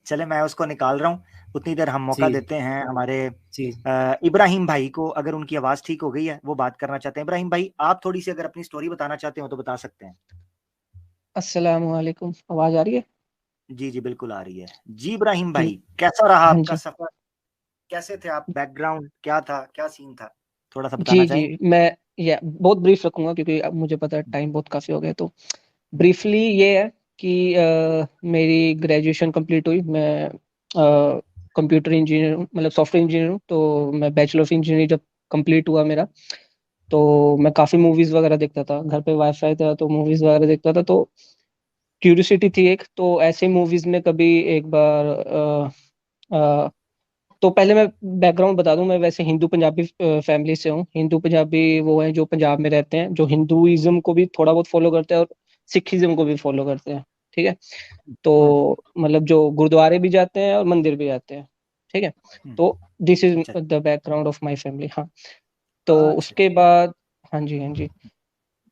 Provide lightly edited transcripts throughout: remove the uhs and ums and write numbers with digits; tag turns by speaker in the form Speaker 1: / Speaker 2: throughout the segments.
Speaker 1: चले मैं उसको निकाल रहा हूँ, उतनी देर हम मौका
Speaker 2: जी
Speaker 1: देते हैं हमारे
Speaker 2: जी।
Speaker 1: इब्राहिम भाई को, अगर उनकी आवाज ठीक हो गई है, वो बात करना चाहते हैं। इब्राहिम भाई, आप थोड़ी सी अगर अपनी स्टोरी बताना चाहते हो तो बता सकते हैं।
Speaker 3: अस्सलाम वालेकुम, आवाज आ रही है?
Speaker 1: जी जी बिल्कुल आ रही है जी। इब्राहिम
Speaker 3: जी।
Speaker 1: भाई, कैसा रहा
Speaker 3: हाँ
Speaker 1: आपका
Speaker 3: जी।
Speaker 1: सफर? कैसे थे आप? बैकग्राउंड क्या था, क्या सीन था, थोड़ा सा बताना
Speaker 3: जी जी,
Speaker 1: चाहेंगे?
Speaker 3: मैं ये बहुत ब्रीफ रखूंगा क्योंकि अब मुझे पता है टाइम बहुत काफी हो गया। तो ब्रीफली ये है कि मेरी ग्रेजुएशन कंप्लीट हुई। मैं कंप्यूटर इंजीनियर मतलब सॉफ्टवेयर इंजीनियर हूँ। तो मैं बैचलर ऑफ इंजीनियरिंग जब कंप्लीट हुआ मेरा, तो मैं काफी मूवीज वगैरह देखता था। घर पे वाईफाई था तो मूवीज वगैरह देखता था। तो क्यूरियोसिटी थी एक, तो ऐसे मूवीज में कभी एक बार तो पहले मैं बैकग्राउंड बता दूं। मैं वैसे हिंदू पंजाबी फैमिली से हूँ। हिंदू पंजाबी वो हैं जो पंजाब में रहते हैं, जो हिंदुइज्म को भी थोड़ा बहुत फॉलो करते हैं और सिखिज्म को भी फॉलो करते हैं। ठीक है।
Speaker 1: हम्म,
Speaker 3: तो मतलब जो गुरुद्वारे भी जाते हैं और मंदिर भी जाते हैं। ठीक है।
Speaker 1: हम्म,
Speaker 3: तो दिस इज
Speaker 1: अच्छा
Speaker 3: the background of my family. हाँ। तो
Speaker 1: अच्छा
Speaker 3: उसके
Speaker 1: अच्छा।
Speaker 3: बाद, हाँ जी हाँ जी,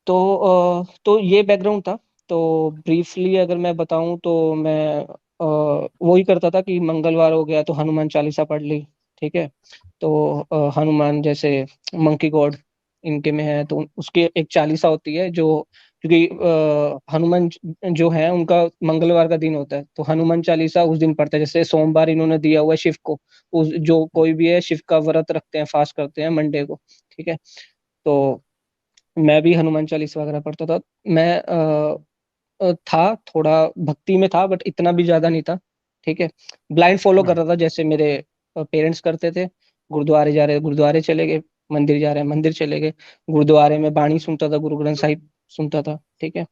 Speaker 3: तो ये बैकग्राउंड था। तो ब्रीफली अगर मैं बताऊं तो मैं वही करता था कि मंगलवार हो गया तो हनुमान चालीसा पढ़ ली। ठीक है। तो हनुमान जैसे मंकी गॉड इनके में है, तो उसकी एक चालीसा होती है जो, क्योंकि हनुमान जो है उनका मंगलवार का दिन होता है, तो हनुमान चालीसा उस दिन पढ़ते हैं। जैसे सोमवार इन्होंने दिया हुआ है शिव को, उस जो कोई भी है शिव का व्रत रखते हैं, फास्ट करते हैं मंडे को। ठीक है। तो मैं भी हनुमान चालीसा वगैरह पढ़ता था। मैं था थोड़ा भक्ति में था, बट इतना भी ज्यादा नहीं था। ठीक है। ब्लाइंड फॉलो कर
Speaker 1: हम्म,
Speaker 3: रहा था जैसे मेरे पेरेंट्स करते थे। गुरुद्वारे जा रहे गुरुद्वारे चले गए, मंदिर जा रहे हैं मंदिर चले गए। गुरुद्वारे में बाणी सुनता था, गुरु ग्रंथ साहिब सुनता था। ठीक है।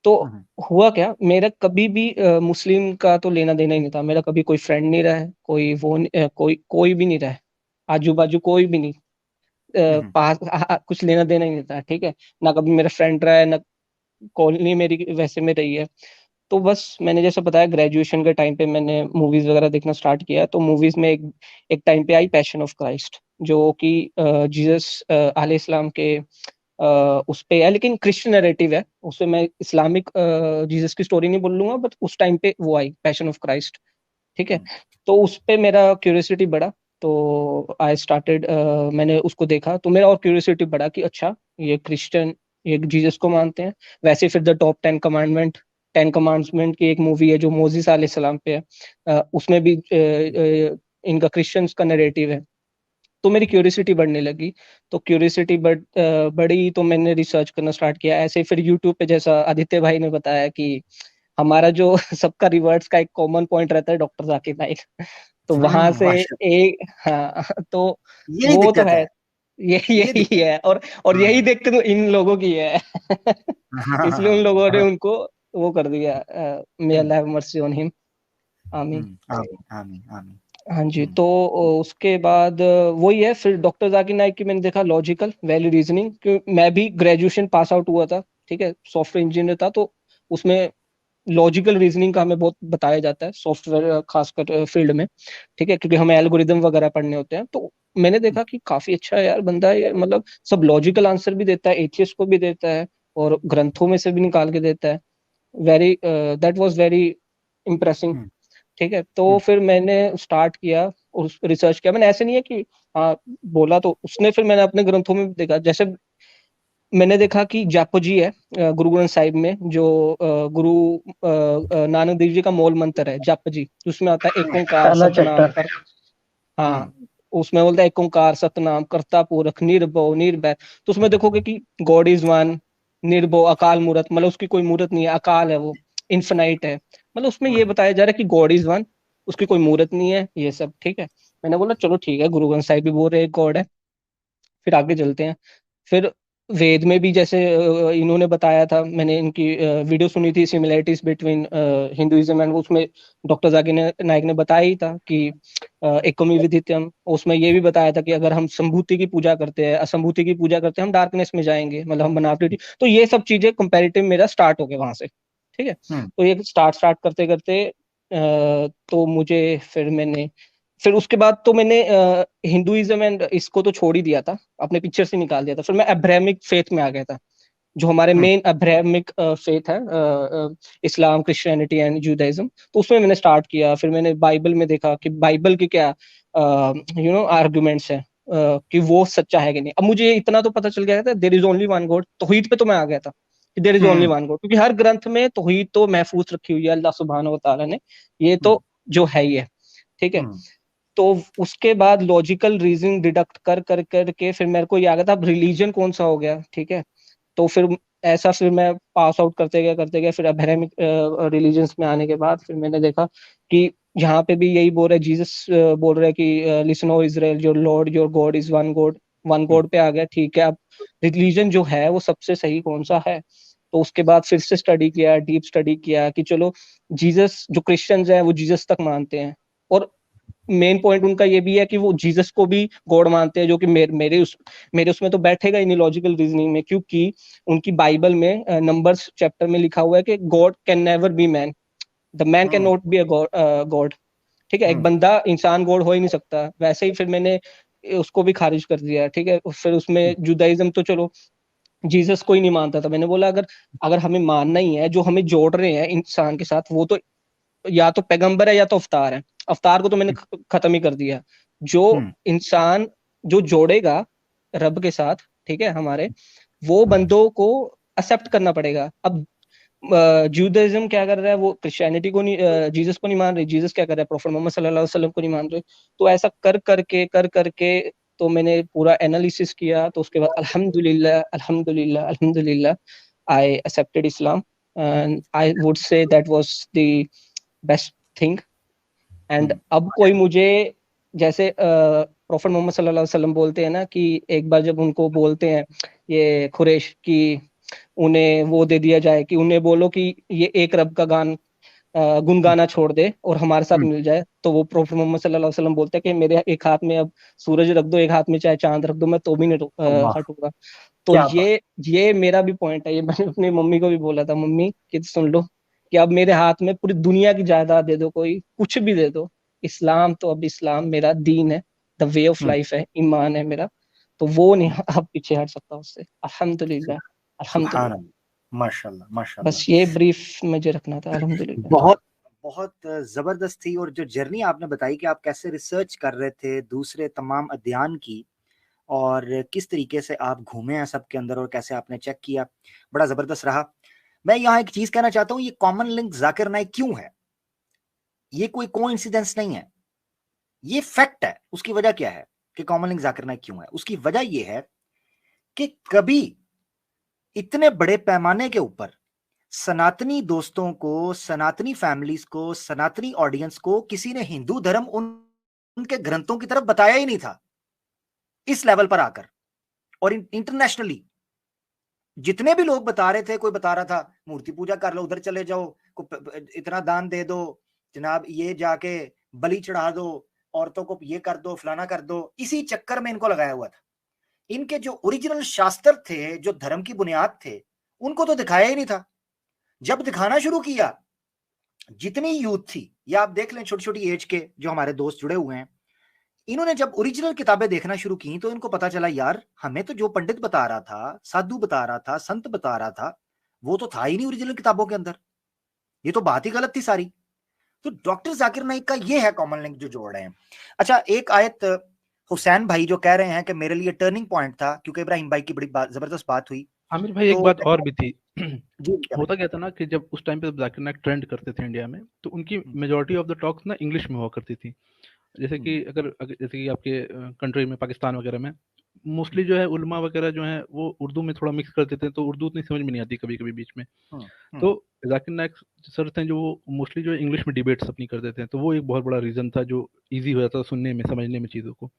Speaker 3: तो
Speaker 1: हम्म,
Speaker 3: हुआ क्या, मेरा कभी भी मुस्लिम का तो लेना देना ही नहीं था। मेरा कभी कोई फ्रेंड नहीं रहा है, कोई वो कोई कोई भी नहीं रहा है, आजू बाजू कोई भी नहीं।
Speaker 1: हम्म,
Speaker 3: पास कुछ लेना देना ही नहीं था। ठीक है। ना कभी मेरा फ्रेंड रहा है, ना कॉलोनी मेरी वैसे में रही है। तो बस मैंने जैसे बताया, ग्रेजुएशन के टाइम पे मैंने मूवीज वगैरह देखना स्टार्ट किया। तो मूवीज में एक टाइम पे आई पैशन ऑफ क्राइस्ट, जो कि जीसस अलैहि सलाम के उस पे है, लेकिन क्रिश्चियन नैरेटिव है। उसमें मैं इस्लामिक जीसस की स्टोरी नहीं बोल लूंगा, बट उस टाइम पे वो आई पैशन ऑफ क्राइस्ट। ठीक है।
Speaker 1: हम्म,
Speaker 3: तो उस पे मेरा क्यूरियोसिटी बढ़ा। तो आई स्टार्टेड, मैंने उसको देखा तो मेरा और क्यूरियोसिटी बढ़ा कि अच्छा, ये क्रिश्चियन ये जीसस को मानते हैं। वैसे फिर द टॉप 10 कमांडमेंट, 10 कमांडमेंट की एक मूवी है जो मोजिस अलैहिस्सलाम पे है। उसमें भी इनका क्रिश्चियंस का नैरेटिव है। तो मेरी क्यूरियोसिटी बढ़ने लगी। तो क्यूरियोसिटी बढ़ी तो मैंने रिसर्च करना स्टार्ट किया। ऐसे फिर यूट्यूब पे, जैसा आदित्य भाई ने बताया कि हमारा जो सबका रिवर्ट्स का एक कॉमन पॉइंट रहता है, डॉक्टर जाकिर नाइक। तो वहां से
Speaker 1: माशा,
Speaker 3: एक, हाँ, तो
Speaker 1: यही
Speaker 3: वो तो
Speaker 1: दिक्कत
Speaker 3: है,
Speaker 1: है,
Speaker 3: ये
Speaker 1: ये
Speaker 3: यही
Speaker 1: दिक्कत।
Speaker 3: है। और
Speaker 1: हाँ
Speaker 3: यही देखते तो इन लोगों की है। इसलिए उन लोगों ने
Speaker 1: हाँ,
Speaker 3: उनको वो कर दिया। मे
Speaker 1: हम्म,
Speaker 3: अल्लाह हैव मर्सी ऑन हिम। आमीन।
Speaker 1: आमीन आमीन आमीन।
Speaker 3: हाँ जी।
Speaker 1: हम्म,
Speaker 3: तो उसके बाद वही है, फिर डॉक्टर जाकिर नाइक की मैंने देखा लॉजिकल वैल्यू रीजनिंग, क्योंकि मैं भी ग्रेजुएशन पास आउट हुआ था। ठीक है। सॉफ्टवेयर इंजीनियर था। तो उसमें लॉजिकल रीजनिंग का हमें बहुत बताया जाता है सॉफ्टवेयर खासकर फील्ड में। ठीक है। क्योंकि हमें एल्गोरिदम वगैरह पढ़ने होते हैं। तो मैंने देखा कि काफी अच्छा है यार बंदा है ये, मतलब सब लॉजिकल आंसर भी देता है, एथियस्ट को भी देता है और ग्रंथों में से भी निकाल के देता है। Very that was very impressing.
Speaker 1: Hmm,
Speaker 3: ठीक है। तो
Speaker 1: हम्म,
Speaker 3: फिर मैंने स्टार्ट किया, उस रिसर्च किया मैंने। ऐसे नहीं है कि हाँ बोला तो उसने, फिर मैंने अपने ग्रंथों में भी देखा। जैसे मैंने देखा कि जापो जी है गुरु ग्रंथ साहिब में, जो गुरु नानक देव जी का मूल मंत्र है जप जी, उसमें आता है एक ओंकार
Speaker 2: पहला
Speaker 3: सतनाम
Speaker 2: चैप्टर।
Speaker 3: कर। हाँ।
Speaker 1: हम्म,
Speaker 3: उसमें बोलता है एक ओंकार सतनाम कर्ता पुरख निर्भव निर्भय। तो उसमें देखोगे कि गॉड इज वन, निर्भव अकाल मूरत, मतलब उसकी कोई मूरत नहीं है, अकाल है वो, इन्फिनाइट है। मतलब उसमें ये बताया जा रहा है कि गॉड इज वन, उसकी कोई मूरत नहीं है, ये सब। ठीक है। मैंने बोला चलो ठीक है, गुरु ग्रंथ साहिब भी बोल रहे गॉड है, फिर आगे चलते हैं। फिर वेद में भी जैसे इन्होंने बताया था, मैंने इनकी वीडियो सुनी थी, सिमिलरिटीज बिटवीन हिंदुइज्म एंड, उसमें डॉक्टर जाकिर नाइक ने बताया ही था कि एकमी विदित्यम। उसमें ये भी बताया था कि अगर हम संभूति की पूजा करते हैं, असंभूति की पूजा करते हैं, हम डार्कनेस में जाएंगे, मतलब हम बनावटी। तो ये सब चीजें कंपैरेटिव मेरा स्टार्ट हो गया वहां से। ठीक है।
Speaker 1: हम्म,
Speaker 3: तो ये स्टार्ट स्टार्ट करते करते तो मुझे फिर उसके बाद तो मैंने हिंदुइज्म एंड इसको तो छोड़ ही दिया था, अपने पिक्चर से निकाल दिया था। फिर मैं अब्राहमिक फेथ में आ गया था। जो हमारे
Speaker 1: हम्म।
Speaker 3: मेन अब्राहमिक फेथ है, इस्लाम, क्रिश्चियनिटी एंड जुडाइज्म। तो उसमें मैंने स्टार्ट किया, फिर मैंने बाइबल में देखा कि बाइबल के क्या आर्गुमेंट्स हैं, कि वो सच्चा है कि नहीं। अब मुझे इतना तो पता चल गया था, there is only one God. तौहीद पे तो मैं आ गया था कि there is only
Speaker 1: hmm.
Speaker 3: One God, क्योंकि हर ग्रंथ में तौहीद तो महफूज रखी हुई है अल्लाह सुब्हान व तआला ने, ये तो
Speaker 1: हम्म।
Speaker 3: जो है ही है। ठीक है।
Speaker 1: हम्म।
Speaker 3: तो उसके बाद लॉजिकल रीजनिंग डिडक्ट कर कर करके फिर मेरे को ये आ गया था, अब रिलीजन कौन सा हो गया। ठीक है। तो फिर ऐसा फिर मैं पास आउट करते गया फिर अब्राहमिक रिलीजन्स में आने के बाद फिर मैंने देखा कि यहाँ पे भी यही बोल रहा है जीसस, बोल रहा है कि listen O Israel, your Lord your God is one God. One
Speaker 1: hmm.
Speaker 3: God पे आ गया। ठीक है। अब रिलीजन जो है वो सबसे सही कौन सा है। तो उसके बाद फिर से स्टडी किया, डीप स्टडी किया कि चलो जीसस, जो क्रिश्चियंस हैं वो जीसस तक मानते हैं, और मेन पॉइंट उनका ये भी है कि वो जीसस को भी गॉड मानते हैं, जो कि मेरे उसमें तो बैठेगा ही नहीं लॉजिकल रीजनिंग में, क्योंकि उनकी बाइबल में नंबर्स चैप्टर में लिखा हुआ है कि God can never be man, the man can
Speaker 1: hmm.
Speaker 3: Not be a God. ठीक है। एक
Speaker 1: हम्म।
Speaker 3: बंदा इंसान गॉड हो ही नहीं सकता। वैसे ही फिर मैंने उसको भी खारिज कर दिया। ठीक है। फिर उसमें जुदाइज्म तो चलो जीसस को ही नहीं मानता था। मैंने बोला अगर अगर हमें मानना ही है, जो हमें जोड़ रहे हैं इंसान के साथ, वो तो या तो पैगंबर है या तो अवतार है। अवतार को तो मैंने खत्म ही कर दिया। जो
Speaker 1: हम्म।
Speaker 3: इंसान जो जोड़ेगा रब के साथ, ठीक है, हमारे, वो बंदों को एक्सेप्ट करना पड़ेगा। अब जूदाइज्म क्या कर रहा है, वो क्रिश्चियनिटी को नहीं, जीसस को नहीं मान रही। जीसस क्या कर रहा है, प्रोफेट मोहम्मद सल्लल्लाहु अलैहि वसल्लम को नहीं मान रहे। तो ऐसा कर करके तो मैंने पूरा एनालिसिस किया। तो उसके बाद अल्हम्दुलिल्लाह अल्हम्दुलिल्लाह अल्हम्दुलिल्लाह I accepted Islam, and I would say that was the best thing. And
Speaker 1: hmm.
Speaker 3: अब कोई मुझे, जैसे प्रोफेट मोहम्मद सल्लल्लाहु अलैहि वसल्लम बोलते हैं ना कि एक बार जब उनको बोलते हैं ये कुरैश की, उन्हें वो दे दिया जाए कि उन्हें बोलो कि ये एक रब का गुनगाना छोड़ दे और हमारे साथ
Speaker 1: हम्म।
Speaker 3: मिल जाए। तो वो प्रोफेट मोहम्मद सल्लल्लाहु अलैहि वसल्लम बोलते हैं कि मेरे एक हाथ में अब सूरज रख दो, एक हाथ में चाहे चांद रख दो, मैं तो भी नहीं
Speaker 1: अल्लाह।
Speaker 3: हटूंगा। तो
Speaker 1: क्या बात।
Speaker 3: ये मेरा भी पॉइंट है। ये मैंने अपनी मम्मी को भी बोला था, मम्मी कि सुन लो कि अब मेरे हाथ में पूरी दुनिया की जायदाद दे दो, कोई कुछ भी दे दो, इस्लाम तो अब इस्लाम मेरा दीन है, the way of
Speaker 1: hmm.
Speaker 3: Life है, ईमान है मेरा। तो वो नहीं
Speaker 1: हम्म।
Speaker 3: अब पीछे हट सकता उससे। अल्हम्दुलिल्लाह
Speaker 1: सुभान
Speaker 3: अल्हम्दुलिल्लाह।
Speaker 1: अल्लाह, माशाल्लाह
Speaker 3: बस
Speaker 1: माशाल्लाह।
Speaker 3: ये ब्रीफ मुझे रखना था। अल्हम्दुलिल्लाह।
Speaker 1: बहुत बहुत जबरदस्त थी। और जो जर्नी आपने बताई कि आप कैसे रिसर्च कर रहे थे दूसरे तमाम अध्ययन की, और किस तरीके से आप घूमे हैं सबके अंदर, और कैसे आपने चेक किया, बड़ा जबरदस्त रहा। मैं यहाँ एक चीज कहना चाहता हूँ, ये कॉमन लिंक जाकिर नाइक क्यों है, ये कोई कोइंसिडेंस नहीं है, ये फैक्ट है। उसकी वजह क्या है कि कॉमन लिंक जाकिर नाइक क्यों है? उसकी वजह ये है कि कभी इतने बड़े पैमाने के ऊपर सनातनी दोस्तों को, सनातनी फैमिलीज को, सनातनी ऑडियंस को किसी ने हिंदू धर्म उनके ग्रंथों की तरफ बताया ही नहीं था इस लेवल पर आकर। और इंटरनेशनली जितने भी लोग बता रहे थे, कोई बता रहा था मूर्ति पूजा कर लो, उधर चले जाओ, इतना दान दे दो जनाब, ये जाके बलि चढ़ा दो, औरतों को ये कर दो, फलाना कर दो, इसी चक्कर में इनको लगाया हुआ था। इनके जो ओरिजिनल शास्त्र थे, जो धर्म की बुनियाद थे, उनको तो दिखाया ही नहीं था। जब दिखाना शुरू किया, जितनी यूथ थी, या आप देख लें छोटी छोटी एज के जो हमारे दोस्त जुड़े हुए हैं, इन्होंने जब ओरिजिनल किताबें देखना शुरू की, तो इनको पता चला यार हमें तो जो पंडित बता रहा था, साधु बता रहा था, संत बता रहा था, वो तो था ही नहीं ओरिजिनल किताबों के अंदर। ये तो बात ही गलत थी सारी। तो डॉक्टर जाकिर नाइक का ये है कॉमन लिंक जो जोड़ रहे हैं। अच्छा, एक आयत हुसैन भाई जो कह रहे हैं कि मेरे लिए टर्निंग पॉइंट था क्योंकि इब्राहिम भाई की बड़ी जबरदस्त बात हुई।
Speaker 2: आमिर भाई एक
Speaker 1: तो
Speaker 2: बात और भी थी।
Speaker 1: जी क्या भाई?
Speaker 2: होता क्या था ना कि जब उस टाइम पे जाकिर नाइक ट्रेंड करते थे इंडिया में, तो उनकी मेजोरिटी ऑफ द टॉक्स ना इंग्लिश में हुआ करती थी। जैसे कि जैसे कि आपके कंट्री में, पाकिस्तान वगैरह में, मोस्टली जो है उलमा वगैरह जो है वो उर्दू में थोड़ा मिक्स कर देते हैं, तो उर्दू उतनी समझ में नहीं आती कभी कभी बीच में। तो जाकिर नाइक सर थे जो मोस्टली जो इंग्लिश में डिबेट्स अपनी कर देते हैं, तो वो एक बहुत बड़ा रीज़न था जो ईजी हो जाता था सुनने में, समझने में चीज़ों को।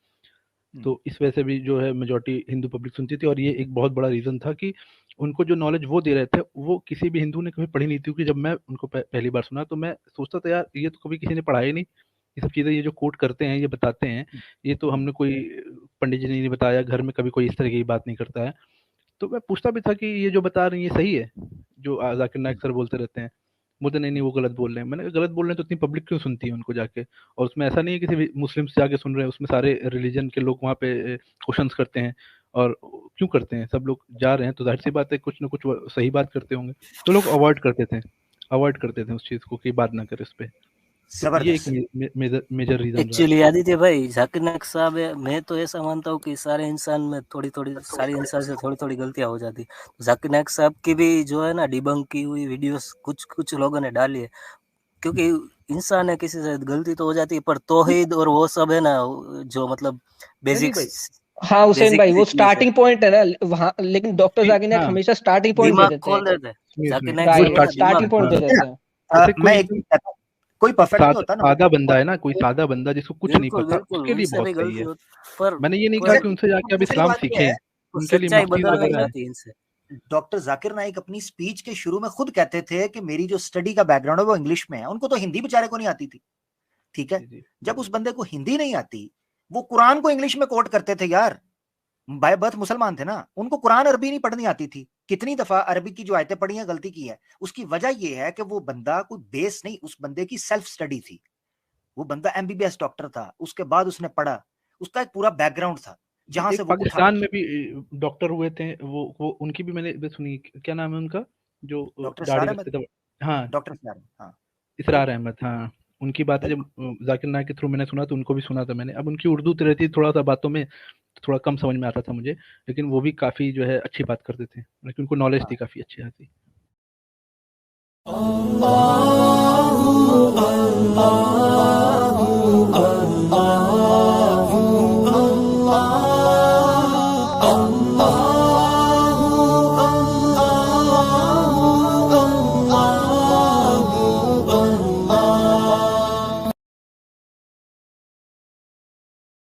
Speaker 2: तो इस वजह से भी जो है मेजोरिटी हिंदू पब्लिक सुनती थी, और ये एक बहुत बड़ा रीज़न था कि उनको जो नॉलेज वो दे रहे थे वो किसी भी हिंदू ने कभी पढ़ी नहीं थी। क्योंकि जब मैं उनको पहली बार सुना तो मैं सोचता था यार ये तो कभी किसी ने पढ़ाया ही नहीं, ये सब चीज़ें ये जो कोट करते हैं, ये बताते हैं, ये तो हमने कोई पंडित जी ने नहीं बताया, घर में कभी कोई इस तरह की बात नहीं करता है। तो मैं पूछता भी था कि ये जो बता रहे हैं ये सही है, जो जाकिर नाइक सर बोलते रहते हैं। बोलते नहीं नहीं वो गलत बोल रहे हैं। मैंने कहा गलत बोल रहे हैं तो इतनी पब्लिक क्यों सुनती है उनको जाके? और उसमें ऐसा नहीं है किसी भी मुस्लिम से जाके सुन रहे हैं, उसमें सारे रिलीजन के लोग वहाँ पे क्वेश्चंस करते हैं, और क्यों करते हैं, सब लोग जा रहे हैं तो जाहिर सी बात है कुछ ना कुछ वो सही बात करते होंगे, तो लोग अवॉइड करते थे उस चीज को कि बात ना करे उस पे। तो ये एक
Speaker 1: जबरदस्त।
Speaker 2: मेजर रीजन रहा।
Speaker 4: एक्चुअली आदित्य भाई, जाकिर नाइक साहब है, मैं तो ऐसा मानता हूँ कि सारे इंसान में थोड़ी थोड़ी, सारी इंसान से थोड़ी थोड़ी गलतियां हो जाती। जाकिर नाइक साहब की भी जो है ना डिबंक की हुई वीडियोस कुछ कुछ लोगों ने डाली है, क्योंकि इंसान है, किसी से गलती तो हो जाती है, पर तौहीद और वो सब है ना, जो मतलब बेसिक्स।
Speaker 3: हाँ हुसैन भाई, वो स्टार्टिंग पॉइंट है ना वहाँ, लेकिन डॉक्टर जाकिर नाइक हमेशा स्टार्टिंग पॉइंट दे
Speaker 4: दिमाग
Speaker 3: देते
Speaker 4: खोल
Speaker 3: हैं।
Speaker 4: देते हैं, जाकिर नाइक
Speaker 3: राइट,
Speaker 4: साहब
Speaker 3: स्टार्टिंग पॉइंट दे देते हैं।
Speaker 1: मैं एक कहता हूँ, कोई परफेक्ट नहीं होता ना,
Speaker 2: सादा बंदा है ना, कोई सादा बंदा जिसको कुछ नहीं
Speaker 4: बिल्कुल
Speaker 2: पता,
Speaker 4: बिल्कुल,
Speaker 2: उसके लिए
Speaker 4: उनसे भी
Speaker 2: बहुत सही
Speaker 4: गलती
Speaker 2: है।
Speaker 4: होती, पर
Speaker 2: मैंने ये नहीं
Speaker 4: कोई
Speaker 2: कहा कि उनसे जाके आप
Speaker 1: दूसरी
Speaker 2: इस्लाम
Speaker 1: बात ये
Speaker 2: सीखें,
Speaker 1: है,
Speaker 2: उनके लिए
Speaker 4: सच्चाई
Speaker 2: मफती
Speaker 4: बदल नहीं
Speaker 2: वगैरह है।
Speaker 4: जाती इनसे।
Speaker 1: डॉक्टर जाकिर नाइक अपनी स्पीच के शुरू में खुद कहते थे कि मेरी जो स्टडी का बैकग्राउंड है वो इंग्लिश में है। उनको तो हिंदी बेचारे को नहीं आती थी, ठीक है। जब उस बंदे को हिंदी नहीं आती, वो कुरान को इंग्लिश में कोट करते थे यार। बाय बर्थ मुसलमान थे ना, उनको कुरान अरबी नहीं पढ़नी आती थी। कितनी दफा अरबी की जो आयतें पढ़ी हैं गलती की है। उसकी वजह यह है कि वो बंदा कोई बेस नहीं, उस बंदे की सेल्फ स्टडी थी। वो बंदा एमबीबीएस डॉक्टर था, उसके बाद उसने पढ़ा, उसका एक पूरा बैकग्राउंड था जहां से वो
Speaker 2: पाकिस्तान में भी डॉक्टर हुए थे, वो उनकी भी मैंने सुनी, क्या नाम है उनका, जो दाढ़ी रखते थे। हाँ,
Speaker 1: डॉक्टर
Speaker 2: इसरार अहमद, हाँ, उनकी बातें जब जाकिर नाइक के थ्रू मैंने सुना तो उनको भी सुना था मैंने। अब उनकी उर्दू तो रहती थोड़ा सा बातों में थोड़ा कम समझ में आता था मुझे, लेकिन वो भी काफी जो है अच्छी बात करते थे, लेकिन उनको नॉलेज थी काफी अच्छी खासी।
Speaker 5: Allah